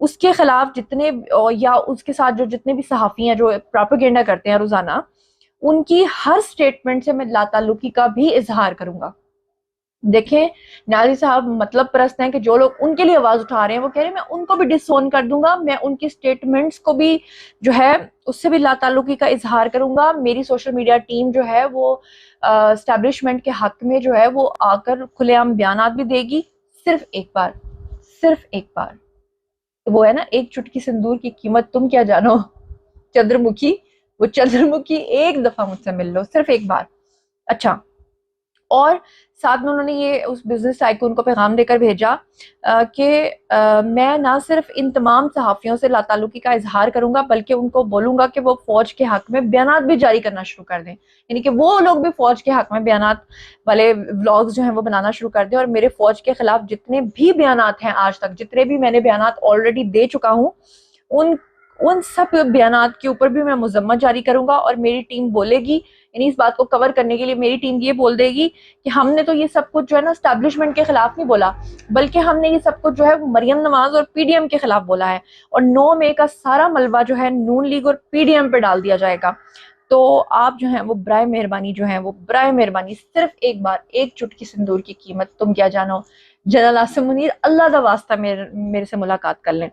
اس کے خلاف جتنے یا اس کے ساتھ جو جتنے بھی صحافی ہیں جو پروپیگنڈا کرتے ہیں روزانہ، ان کی ہر سٹیٹمنٹ سے میں لا تعلقی کا بھی اظہار کروں گا۔ دیکھیں نیازی صاحب مطلب پرست ہیں کہ جو لوگ ان کے لیے آواز اٹھا رہے ہیں وہ کہہ رہے ہیں میں ان کو بھی ڈس اون کر دوں گا، میں ان کی سٹیٹمنٹس کو بھی جو ہے اس سے بھی لا تعلقی کا اظہار کروں گا۔ میری سوشل میڈیا ٹیم جو ہے وہ اسٹیبلشمنٹ کے حق میں جو ہے وہ آ کر کھلے عام بیانات بھی دے گی، صرف ایک بار، صرف ایک بار۔ وہ ہے نا ایک چٹکی سندور کی قیمت تم کیا جانو چندر مکھی، وہ چندر مکھی ایک دفعہ مجھ سے مل لو، صرف ایک بار۔ اچھا، اور ساتھ میں انہوں نے یہ اس بزنس ٹائکون کو پیغام دے کر بھیجا کہ میں نہ صرف ان تمام صحافیوں سے لا تعلقی کا اظہار کروں گا بلکہ ان کو بولوں گا کہ وہ فوج کے حق میں بیانات بھی جاری کرنا شروع کر دیں، یعنی کہ وہ لوگ بھی فوج کے حق میں بیانات والے ولاگز جو ہیں وہ بنانا شروع کر دیں، اور میرے فوج کے خلاف جتنے بھی بیانات ہیں آج تک، جتنے بھی میں نے بیانات آلریڈی دے چکا ہوں، ان سب بیانات کے اوپر بھی میں مذمت جاری کروں گا، اور میری ٹیم بولے گی، یعنی اس بات کو کور کرنے کے لیے میری ٹیم یہ بول دے گی کہ ہم نے تو یہ سب کچھ جو ہے نا اسٹیبلشمنٹ کے خلاف نہیں بولا، بلکہ ہم نے یہ سب کچھ جو ہے مریم نواز اور پی ڈی ایم کے خلاف بولا ہے، اور 9 مئی کا سارا ملبہ جو ہے نون لیگ اور پی ڈی ایم پہ ڈال دیا جائے گا۔ تو آپ جو ہیں وہ برائے مہربانی جو ہیں وہ برائے مہربانی صرف ایک بار ایک چٹکی سندور کی قیمت تم کیا جانو جنرل عاصم منیر، اللہ دا واسطہ میرے سے ملاقات کر لیں۔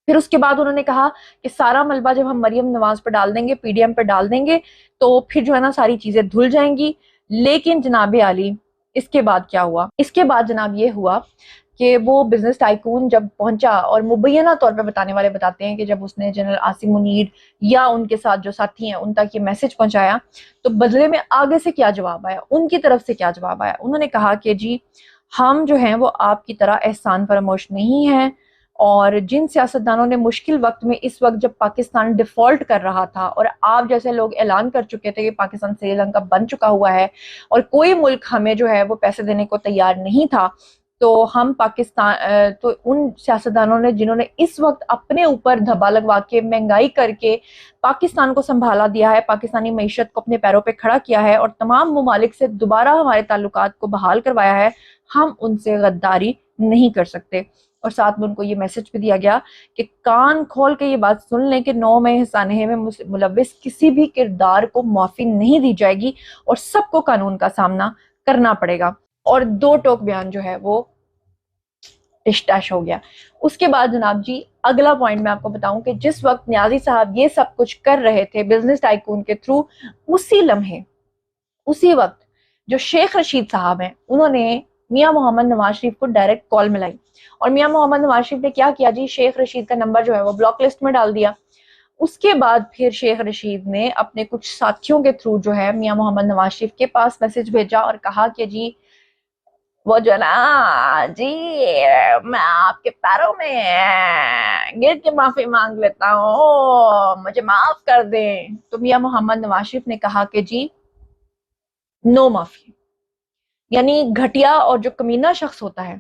پھر اس کے بعد انہوں نے کہا کہ سارا ملبہ جب ہم مریم نواز پہ ڈال دیں گے، پی ڈی ایم پہ ڈال دیں گے، تو پھر جو ہے نا ساری چیزیں دھل جائیں گی۔ لیکن جناب عالی اس کے بعد کیا ہوا؟ اس کے بعد جناب یہ ہوا کہ وہ بزنس ٹائکون جب پہنچا، اور مبینہ طور پہ بتانے والے بتاتے ہیں کہ جب اس نے جنرل عاصم منیر یا ان کے ساتھ جو ساتھی ہیں ان تک یہ میسج پہنچایا، تو بدلے میں آگے سے کیا جواب آیا، ان کی طرف سے کیا جواب آیا؟ انہوں نے کہا کہ جی ہم جو ہیں وہ آپ کی طرح احسان فراموش نہیں ہیں، اور جن سیاستدانوں نے مشکل وقت میں، اس وقت جب پاکستان ڈیفالٹ کر رہا تھا اور آپ جیسے لوگ اعلان کر چکے تھے کہ پاکستان سری لنکا بن چکا ہوا ہے اور کوئی ملک ہمیں جو ہے وہ پیسے دینے کو تیار نہیں تھا، تو ہم تو ان سیاستدانوں نے جنہوں نے اس وقت اپنے اوپر دھبا لگوا کے مہنگائی کر کے پاکستان کو سنبھالا دیا ہے، پاکستانی معیشت کو اپنے پیروں پہ کھڑا کیا ہے اور تمام ممالک سے دوبارہ ہمارے تعلقات کو بحال کروایا ہے، ہم ان سے غداری نہیں کر سکتے۔ اور ساتھ میں ان کو یہ میسج بھی دیا گیا کہ کان کھول کے یہ بات سن لیں کہ 9 مئی سانحے میں ملوث کسی بھی کردار کو معافی نہیں دی جائے گی اور سب کو قانون کا سامنا کرنا پڑے گا۔ اور 2 ٹوک بیان جو ہے وہ ٹش ہو گیا۔ اس کے بعد جناب جی اگلا پوائنٹ میں آپ کو بتاؤں کہ جس وقت نیازی صاحب یہ سب کچھ کر رہے تھے بزنس ٹائکون کے تھرو، اسی لمحے، اسی وقت جو شیخ رشید صاحب ہیں انہوں نے میاں محمد نواز شریف کو ڈائریکٹ کال ملائی، اور میاں محمد نواز شریف نے کیا کیا جی، شیخ رشید کا نمبر جو ہے وہ بلاک لسٹ میں ڈال دیا۔ اس کے بعد پھر شیخ رشید نے اپنے کچھ ساتھیوں کے تھرو جو ہے میاں محمد نواز شریف کے پاس میسج بھیجا اور کہا کہ جی وہ جو نا جی میں آپ کے پیروں میں گر کے معافی مانگ لیتا ہوں، مجھے معاف کر دیں۔ تو میاں محمد نواز شریف نے کہا کہ جی نو معافی، یعنی گھٹیا اور جو کمینہ شخص ہوتا ہے،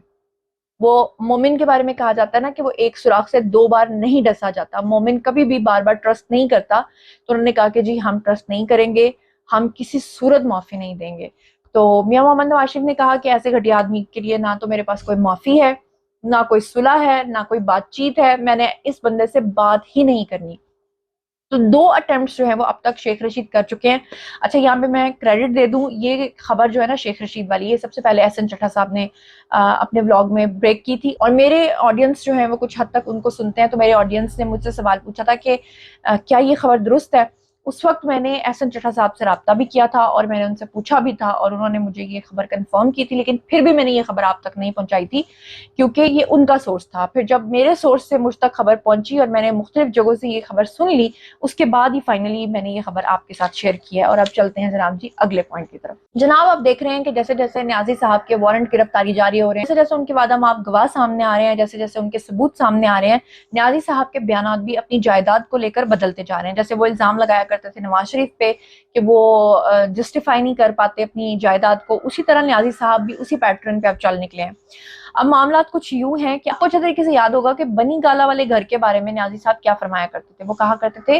وہ مومن کے بارے میں کہا جاتا ہے نا کہ وہ ایک سوراخ سے 2 بار نہیں ڈسا جاتا، مومن کبھی بھی بار بار ٹرسٹ نہیں کرتا۔ تو انہوں نے کہا کہ جی ہم ٹرسٹ نہیں کریں گے، ہم کسی صورت معافی نہیں دیں گے۔ تو میاں محمد نواز شریف نے کہا کہ ایسے گھٹیا آدمی کے لیے نہ تو میرے پاس کوئی معافی ہے، نہ کوئی صلح ہے، نہ کوئی بات چیت ہے، میں نے اس بندے سے بات ہی نہیں کرنی۔ تو 2 اٹیمپٹس جو ہیں وہ اب تک شیخ رشید کر چکے ہیں۔ اچھا یہاں پہ میں کریڈٹ دے دوں، یہ خبر جو ہے نا شیخ رشید والی، یہ سب سے پہلے احسن چٹھا صاحب نے اپنے ولاگ میں بریک کی تھی، اور میرے آڈینس جو ہیں وہ کچھ حد تک ان کو سنتے ہیں، تو میرے آڈینس نے مجھ سے سوال پوچھا تھا کہ کیا یہ خبر درست ہے؟ اس وقت میں نے احسن چٹھا صاحب سے رابطہ بھی کیا تھا اور میں نے ان سے پوچھا بھی تھا، اور انہوں نے مجھے یہ خبر کنفرم کی تھی، لیکن پھر بھی میں نے یہ خبر آپ تک نہیں پہنچائی تھی کیونکہ یہ ان کا سورس تھا۔ پھر جب میرے سورس سے مجھ تک خبر پہنچی اور میں نے مختلف جگہوں سے یہ خبر سن لی، اس کے بعد ہی فائنلی میں نے یہ خبر آپ کے ساتھ شیئر کی ہے۔ اور اب چلتے ہیں جناب جی اگلے پوائنٹ کی طرف۔ جناب آپ دیکھ رہے ہیں کہ جیسے جیسے نیازی صاحب کے وارنٹ گرفتاری جاری ہو رہے ہیں، جیسے جیسے ان کے وعدہ مآب گواہ سامنے آ رہے ہیں، جیسے جیسے ان کے ثبوت سامنے آ رہے ہیں، نیازی صاحب کے بیانات بھی اپنی جائیداد کو لے کر بدلتے جا رہے ہیں۔ جیسے وہ الزام لگایا کرتے تھے نواز شریف پہ کہ وہ جسٹیفائی نہیں کر پاتے اپنی جائیداد کو، اسی طرح نیازی صاحب بھی اسی پیٹرن پہ اب چل نکلے ہیں۔ اب معاملات کچھ یوں ہیں کہ آپ کو اچھے طریقے سے یاد ہوگا کہ بنی گالا والے گھر کے بارے میں نیازی صاحب کیا فرمایا کرتے تھے، وہ کہا کرتے تھے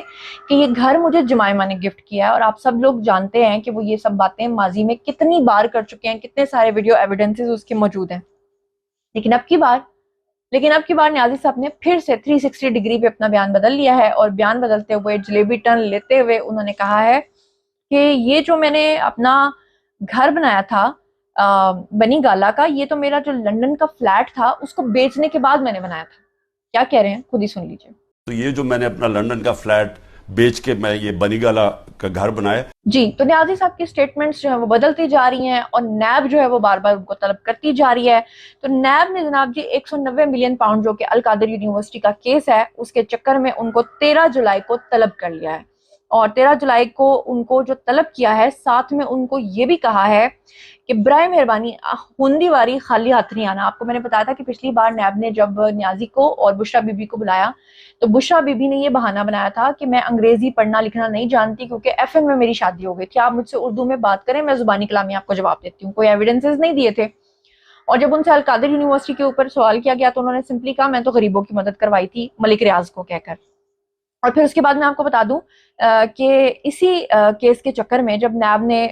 کہ یہ گھر مجھے جمائمہ نے گفٹ کیا ہے، اور آپ سب لوگ جانتے ہیں کہ وہ یہ سب باتیں ماضی میں کتنی بار کر چکے ہیں، کتنے سارے ویڈیو ایویڈنسز اس کے موجود ہیں۔ لیکن اب کی بار لیکن اب کی بار نیازی صاحب نے پھر سے 360 ڈگری پہ اپنا بیان بدل لیا ہے، اور بیان بدلتے ہوئے جلیبی ٹرن لیتے ہوئے انہوں نے کہا ہے کہ یہ جو میں نے اپنا گھر بنایا تھا بنی گالا کا، یہ تو میرا جو لندن کا فلیٹ تھا اس کو بیچنے کے بعد میں نے بنایا تھا. کیا کہہ رہے ہیں خود ہی سن لیجیے. تو یہ جو میں نے اپنا لندن کا فلیٹ بیچ کے میں یہ بنی گالا کا گھر بنایا. جی، تو نیازی صاحب کی سٹیٹمنٹس جو ہیں وہ بدلتی جا رہی ہیں، اور نیب جو ہے وہ بار بار ان کو طلب کرتی جا رہی ہے. تو نیب نے جناب جی 190 ملین پاؤنڈ جو کہ القادر یونیورسٹی کا کیس ہے اس کے چکر میں ان کو 13 جولائی کو طلب کر لیا ہے. اور 13 جولائی کو ان کو جو طلب کیا ہے، ساتھ میں ان کو یہ بھی کہا ہے کہ برائے مہربانی ہوندی واری خالی ہاتھ نہیں آنا. آپ کو میں نے بتایا تھا کہ پچھلی بار نیب نے جب نیازی کو اور بشرا بی بی کو بلایا تو بشرا بی بی نے یہ بہانہ بنایا تھا کہ میں انگریزی پڑھنا لکھنا نہیں جانتی کیونکہ ایف ایم میں میری شادی ہو گئی تھی، آپ مجھ سے اردو میں بات کریں، میں زبانی کلامی آپ کو جواب دیتی ہوں. کوئی ایویڈنسز نہیں دیے تھے. اور جب ان سے القادر یونیورسٹی کے اوپر سوال کیا گیا تو انہوں نے سمپلی کہا میں تو غریبوں کی مدد کروائی تھی ملک ریاض کو کہہ کر. اور پھر اس کے بعد میں آپ کو بتا دوں کہ اسی کیس کے چکر میں جب نیب نے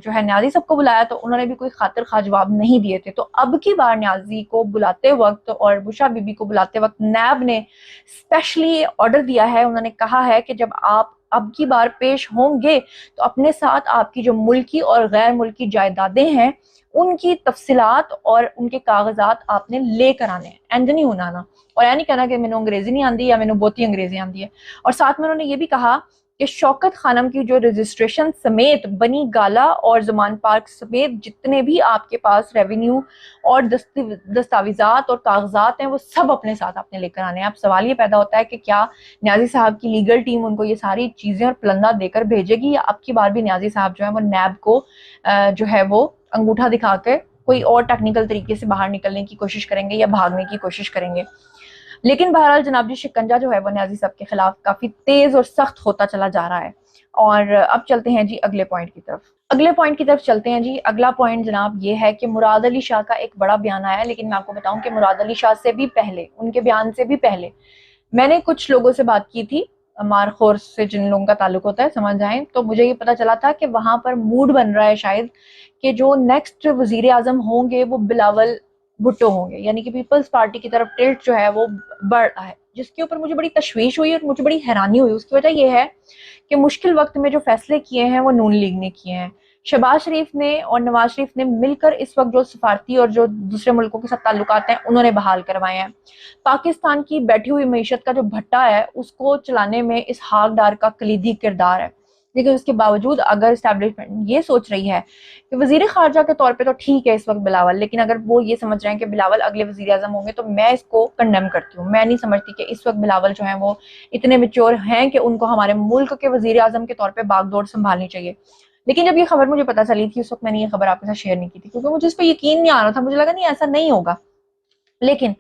جو ہے نیازی صاحب کو بلایا تو انہوں نے بھی کوئی خاطر خواہ جواب نہیں دیے تھے. تو اب کی بار نیازی کو بلاتے وقت اور بشرا بی بی کو بلاتے وقت نیب نے اسپیشلی آرڈر دیا ہے. انہوں نے کہا ہے کہ جب آپ اب کی بار پیش ہوں گے تو اپنے ساتھ آپ کی جو ملکی اور غیر ملکی جائیدادیں ہیں ان کی تفصیلات اور ان کے کاغذات آپ نے لے کر آنے ہیں. اینج نہیں ہونا نا، اور یہ نہیں کہنا کہ میں نے انگریزی نہیں آندی یا میں نے بہت ہی انگریزی آندی ہے. اور ساتھ میں انہوں نے یہ بھی کہا کہ شوکت خانم کی جو رجسٹریشن سمیت بنی گالا اور زمان پارک سمیت جتنے بھی آپ کے پاس ریونیو اور دستاویزات اور کاغذات ہیں وہ سب اپنے ساتھ آپ نے لے کر آنے ہیں. اب سوال یہ پیدا ہوتا ہے کہ کیا نیازی صاحب کی لیگل ٹیم ان کو یہ ساری چیزیں اور پلندہ دے کر بھیجے گی، یا اب کی بار بھی نیازی صاحب جو ہے وہ نیب کو جو ہے وہ انگوٹھا دکھا کے کوئی اور ٹیکنیکل طریقے سے باہر نکلنے کی کوشش کریں گے یا بھاگنے کی کوشش کریں گے. لیکن بہرحال جناب جی شکنجہ جو ہے وہ نیازی صاحب کے خلاف کافی تیز اور سخت ہوتا چلا جا رہا ہے. اور اب چلتے ہیں جی اگلے پوائنٹ کی طرف. اگلے پوائنٹ کی طرف چلتے ہیں جی. اگلا پوائنٹ جناب یہ ہے کہ مراد علی شاہ کا ایک بڑا بیان آیا ہے، لیکن میں آپ کو بتاؤں کہ مراد علی شاہ سے بھی پہلے، ان کے بیان سے بھی پہلے میں نے کچھ لوگوں سے بات کی تھی، مارخور سے جن لوگوں کا تعلق ہوتا ہے سمجھ جائیں، تو مجھے یہ پتا چلا تھا کہ وہاں پر موڈ بن رہا ہے شاید کہ جو نیکسٹ وزیر اعظم ہوں گے وہ بلاول بھٹو ہوں گے، یعنی کہ پیپلز پارٹی کی طرف ٹلٹ جو ہے وہ بڑھ رہا ہے، جس کے اوپر مجھے بڑی تشویش ہوئی اور مجھے بڑی حیرانی ہوئی. اس کی وجہ یہ ہے کہ مشکل وقت میں جو فیصلے کیے ہیں وہ نون لیگ نے کیے ہیں. شہباز شریف نے اور نواز شریف نے مل کر اس وقت جو سفارتی اور جو دوسرے ملکوں کے ساتھ تعلقات ہیں انہوں نے بحال کروائے ہیں. پاکستان کی بیٹھی ہوئی معیشت کا جو بھٹا ہے اس کو چلانے میں اسحاق ڈار کا کلیدی کردار ہے. لیکن اس کے باوجود اگر اسٹیبلشمنٹ یہ سوچ رہی ہے کہ وزیر خارجہ کے طور پہ تو ٹھیک ہے اس وقت بلاول، لیکن اگر وہ یہ سمجھ رہے ہیں کہ بلاول اگلے وزیر اعظم ہوں گے تو میں اس کو کنڈیم کرتی ہوں. میں نہیں سمجھتی کہ اس وقت بلاول جو ہیں وہ اتنے میچور ہیں کہ ان کو ہمارے ملک کے وزیر اعظم کے طور پہ باغ دوڑ سنبھالنی چاہیے. لیکن جب یہ خبر مجھے پتا چلی تھی اس وقت میں نے یہ خبر آپ کے ساتھ شیئر نہیں کی تھی کیونکہ مجھے اس پہ یقین نہیں آ رہا تھا. مجھے لگا نہیں ایسا نہیں ہوگا. لیکن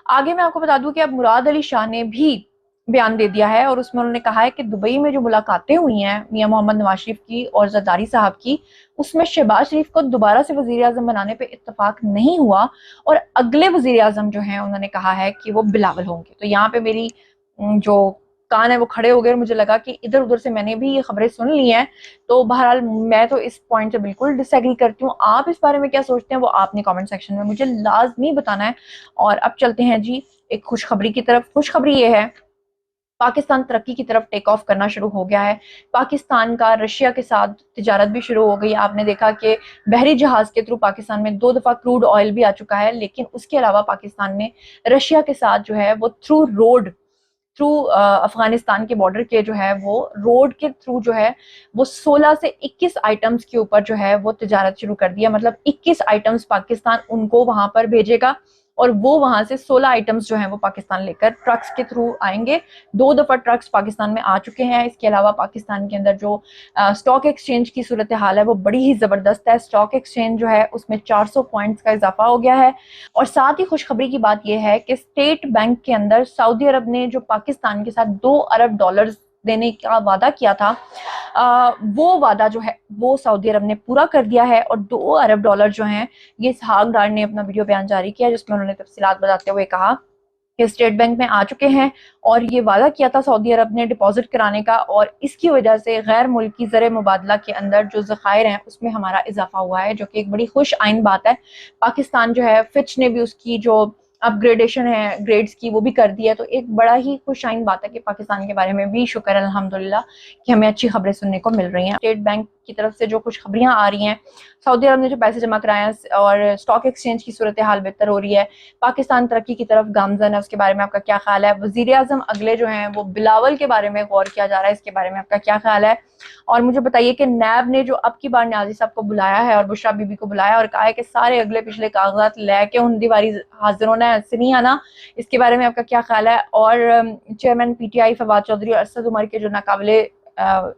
آگے میں آپ کو بتا دوں کہ اب مراد علی شاہ نے بھی بیان دے دیا ہے، اور اس میں انہوں نے کہا ہے کہ دبئی میں جو ملاقاتیں ہوئی ہیں میاں محمد نواز شریف کی اور زرداری صاحب کی، اس میں شہباز شریف کو دوبارہ سے وزیر اعظم بنانے پہ اتفاق نہیں ہوا، اور اگلے وزیر اعظم جو ہیں انہوں نے کہا ہے کہ وہ بلاول ہوں گے. تو یہاں پہ میری جو کان ہے وہ کھڑے ہو گئے اور مجھے لگا کہ ادھر ادھر سے میں نے بھی یہ خبریں سن لی ہیں. تو بہرحال میں تو اس پوائنٹ سے بالکل ڈس ایگری کرتی ہوں. آپ اس بارے میں کیا سوچتے ہیں وہ آپ نے کامنٹ سیکشن میں مجھے لازمی بتانا ہے. اور اب چلتے ہیں جی ایک خوشخبری کی طرف. خوشخبری یہ ہے پاکستان ترقی کی طرف ٹیک آف کرنا شروع ہو گیا ہے. پاکستان کا رشیا کے ساتھ تجارت بھی شروع ہو گئی. آپ نے دیکھا کہ بحری جہاز کے تھرو پاکستان میں 2 دفعہ کروڈ آئل بھی آ چکا ہے، لیکن اس کے علاوہ پاکستان نے رشیا کے ساتھ جو ہے وہ تھرو روڈ، تھرو افغانستان کے بارڈر کے جو ہے وہ روڈ کے تھرو جو ہے وہ 16 سے 21 آئٹمز کے اوپر جو ہے وہ تجارت شروع کر دیا. مطلب 21 آئٹمز پاکستان ان کو وہاں پر بھیجے گا اور وہ وہاں سے 16 آئٹمز جو ہیں وہ پاکستان لے کر ٹرکس کے تھرو آئیں گے. 2 دفعہ ٹرکس پاکستان میں آ چکے ہیں. اس کے علاوہ پاکستان کے اندر جو سٹاک ایکسچینج کی صورتحال ہے وہ بڑی ہی زبردست ہے. سٹاک ایکسچینج جو ہے اس میں 400 پوائنٹس کا اضافہ ہو گیا ہے. اور ساتھ ہی خوشخبری کی بات یہ ہے کہ اسٹیٹ بینک کے اندر سعودی عرب نے جو پاکستان کے ساتھ $2 ارب دینے کا وعدہ کیا تھا، وہ وعدہ جو ہے وہ سعودی عرب نے پورا کر دیا ہے، اور $2 ارب جو ہیں یہ اسحاق ڈار نے اپنا ویڈیو بیان جاری کیا جس میں انہوں نے تفصیلات بتاتے ہوئے کہا کہ اسٹیٹ بینک میں آ چکے ہیں، اور یہ وعدہ کیا تھا سعودی عرب نے ڈپازٹ کرانے کا، اور اس کی وجہ سے غیر ملکی زر مبادلہ کے اندر جو ذخائر ہیں اس میں ہمارا اضافہ ہوا ہے، جو کہ ایک بڑی خوش آئند بات ہے. پاکستان جو ہے فچ نے بھی اس کی جو اپگریڈیشن ہے گریڈز کی وہ بھی کر دی ہے. تو ایک بڑا ہی خوش آئند بات ہے کہ پاکستان کے بارے میں بھی شکر الحمدللہ کہ ہمیں اچھی خبریں سننے کو مل رہی ہیں. اسٹیٹ بینک کی طرف سے جو خوشخبریاں آ رہی ہیں, سعودی عرب نے جو پیسے جمع کرائے ہیں اور اسٹاک ایکسچینج کی صورتحال بہتر ہو رہی ہے, پاکستان ترقی کی طرف گامزن ہے, اس کے بارے میں آپ کا کیا خیال ہے؟ وزیر اعظم اگلے جو ہیں وہ بلاول کے بارے میں غور کیا جا رہا ہے, اس کے بارے میں آپ کا کیا خیال ہے؟ اور مجھے بتائیے کہ نیب نے جو اب کی بار نیازی صاحب کو بلایا ہے اور بشرا بی بی کو بلایا اور کہا ہے کہ سارے اگلے پچھلے کاغذات لے کے ان دیواری حاضر ہونا ہے, ایسے نہیں آنا, اس کے بارے میں آپ کا کیا خیال ہے؟ اور chairman P T I Fawad Chaudhry اور اسد عمر کے جو ناقابل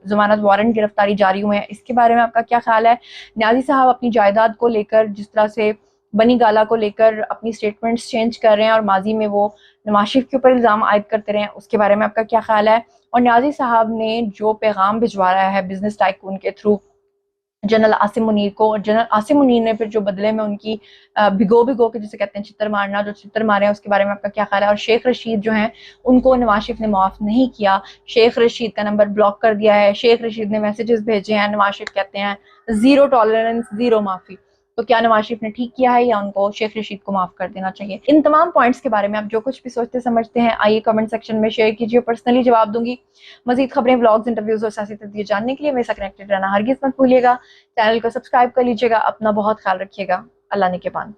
ضمانت وارنٹ گرفتاری جاری ہوئے ہیں, اس کے بارے میں آپ کا کیا خیال ہے؟ نیازی صاحب اپنی جائیداد کو لے کر جس طرح سے بنی گالا کو لے کر اپنی سٹیٹمنٹس چینج کر رہے ہیں اور ماضی میں وہ نواز شریف کے اوپر الزام عائد کرتے رہے ہیں, اس کے بارے میں آپ کا کیا خیال ہے؟ اور نیازی صاحب نے جو پیغام بھجوا رہا ہے بزنس ٹائکون کے تھرو جنرل عاصم منیر کو, اور جنرل عاصم منیر نے پھر جو بدلے میں ان کی بھگو کے جسے کہتے ہیں چھتر مارنا, جو چھتر مارے ہیں اس کے بارے میں آپ کا کیا خیال ہے؟ اور شیخ رشید جو ہیں ان کو نواز شریف نے معاف نہیں کیا, شیخ رشید کا نمبر بلاک کر دیا ہے, شیخ رشید نے میسیجز بھیجے ہیں, نواز شریف کہتے ہیں زیرو ٹالرنس زیرو معافی. تو کیا نواز شریف نے ٹھیک کیا ہے یا ان کو شیخ رشید کو معاف کر دینا چاہیے؟ ان تمام پوائنٹس کے بارے میں آپ جو کچھ بھی سوچتے سمجھتے ہیں آئیے کمنٹ سیکشن میں شیئر کیجیے, پرسنلی جواب دوں گی. مزید خبریں, بلاگز, انٹرویوز اور سیاسی تجزیے جاننے کے لیے میرے ساتھ کنیکٹڈ رہنا ہرگز مت بھولیے گا. چینل کو سبسکرائب کر لیجیے گا. اپنا بہت خیال رکھیے گا. اللہ نگہبان.